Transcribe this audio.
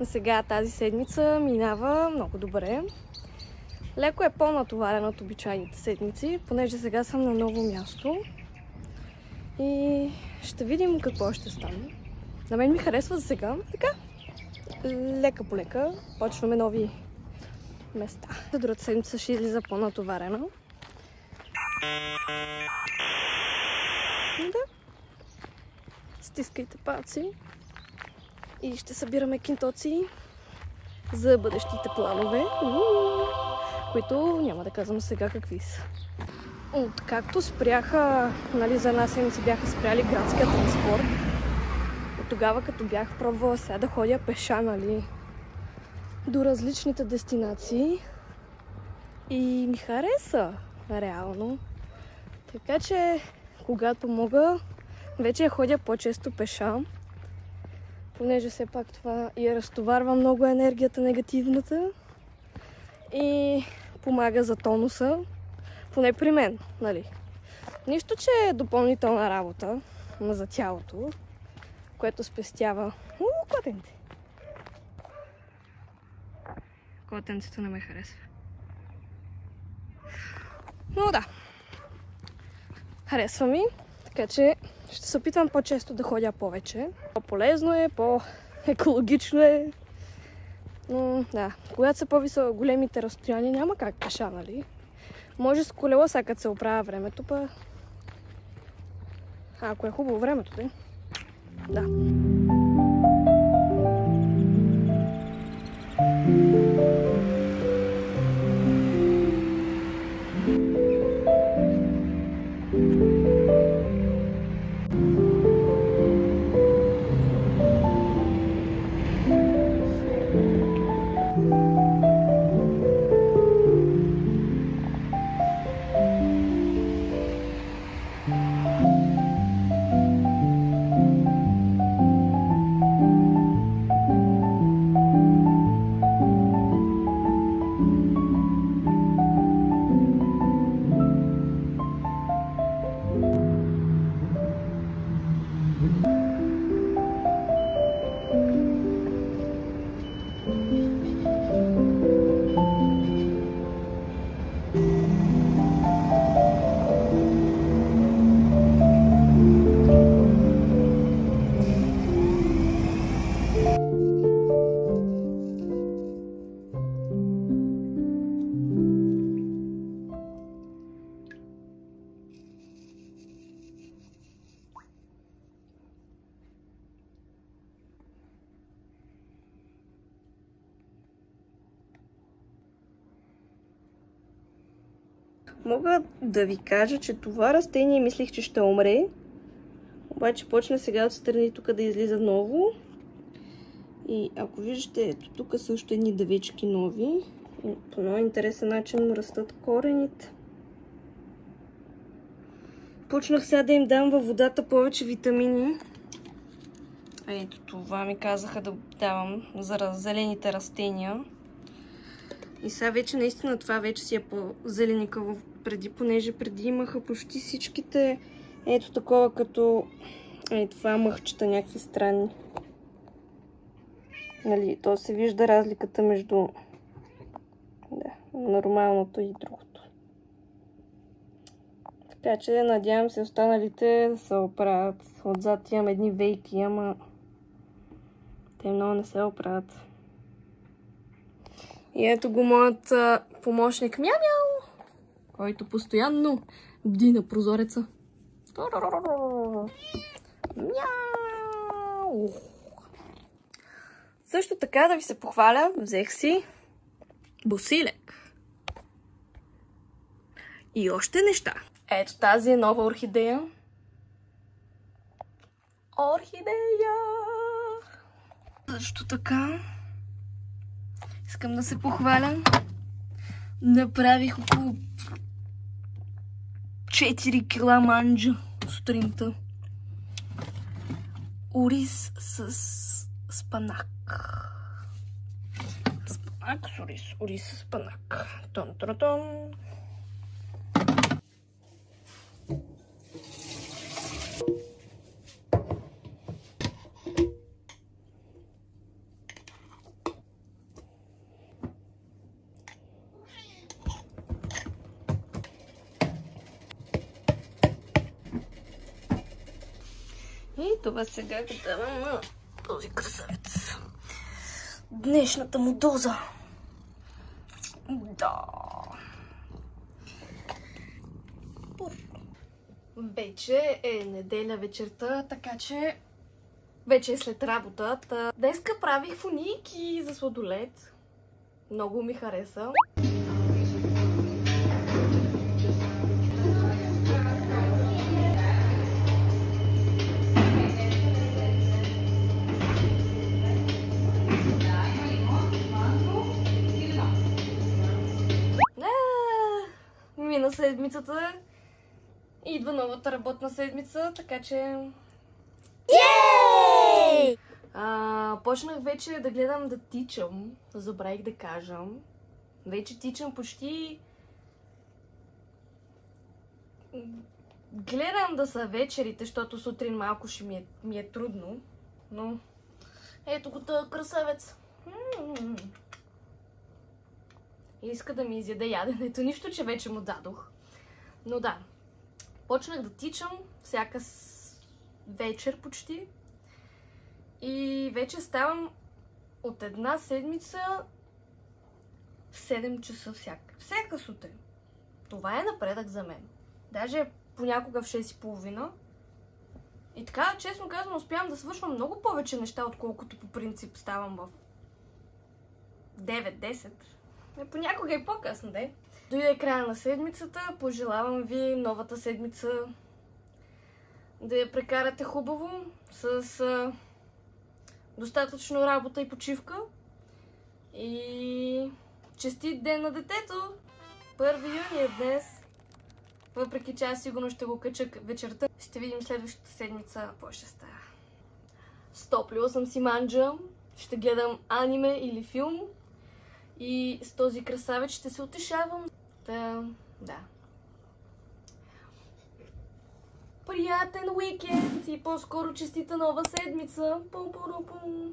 Сега тази седмица минава много добре. Леко е по-натоварена от обичайните седмици, понеже сега съм на ново място. И ще видим какво ще стане. На мен ми харесва за сега. Така, лека по лека, почваме нови места. Другата седмица ще излиза по-натоварена. Да. Стискайте палци. И ще събираме кинтоци за бъдещите планове, които няма да казвам сега какви са. Откакто спряха, за една седмица бяха спряли градския транспорт, от тогава като бях пробвала сега да ходя пеша, до различните дестинации и ми хареса, реално. Така че, когато мога, вече ходя по-често пеша, понеже все пак това я разтоварва много енергията негативната и помага за тонуса, поне при мен, Нищо, че е допълнителна работа за тялото, което спестява. Котенце! Котенцето не ме харесва. Но да, харесва ми, така че ще се опитвам по-често да ходя повече. По-полезно е, по-екологично е. Но да, когато са по-високо големите разстояния, няма как пеша, Може с колело, сега като се оправя времето, ако е хубаво времето, да. Мога да ви кажа, че това растение мислих, че ще умре. Обаче почна сега отстрани тук да излиза ново. И ако виждате, ето тук също едни дъвечки нови. И по много интересен начин растат корените. Почнах сега да им дам във водата повече витамини. Ето това ми казаха да давам за зелените растения. И сега вече наистина това вече си е по-зеленикаво понеже преди имаха почти всичките ето такова като това мъхчета някакви странни. То се вижда разликата между нормалното и другото. Така че надявам се останалите да се оправят. Отзад имам едни вейки, ама те много не се оправят. И ето го моят помощник Мяу-мяу, който постоянно бди на прозореца. Мяу! Също така да ви се похваля, взех си босилек. И още неща. Ето тази е нова орхидея. Орхидея! Също така искам да се похваля. Направих около 4 кила манджа сутринта. Ориз с спанак. Спанак с ориз. Ориз с спанак. Тон-тон-тон. Това сега давам на този красавец. Днешната му доза. Да. Вече е неделя вечерта, така че вече е след работа. Днеска правих фунийки за сладолед. Много ми хареса. Мина седмицата. Идва новата работна седмица, така че... Йей! Почнах вече да гледам да тичам. Забравих да кажа. Вече тичам почти... Гледам да са вечерите, защото сутрин малко ще ми е трудно. Но... Ето го този красавец. Иска да ми изяде яденето. Нищо, че вече му дадох. Но да. Почнах да тичам всяка вечер почти. И вече ставам от една седмица в 7 часа всяка сутрин. Това е напредък за мен. Даже понякога в 6:30. И така, честно казвам, успявам да свършвам много повече неща, отколкото по принцип ставам в 9-10. Понякога и по-късно, да е. Дойде края на седмицата, пожелавам ви новата седмица да я прекарате хубаво, с достатъчно работа и почивка. И честит ден на детето! 1 юни е днес. Въпреки че аз сигурно ще го кача вечерта. Ще видим следващата седмица какво ще става. Стоплила съм си манджа. Ще гледам аниме или филм. И с този красавец ще се утешавам. Да. Приятен уикенд и по-скоро честита нова седмица. Пум-пум-пум.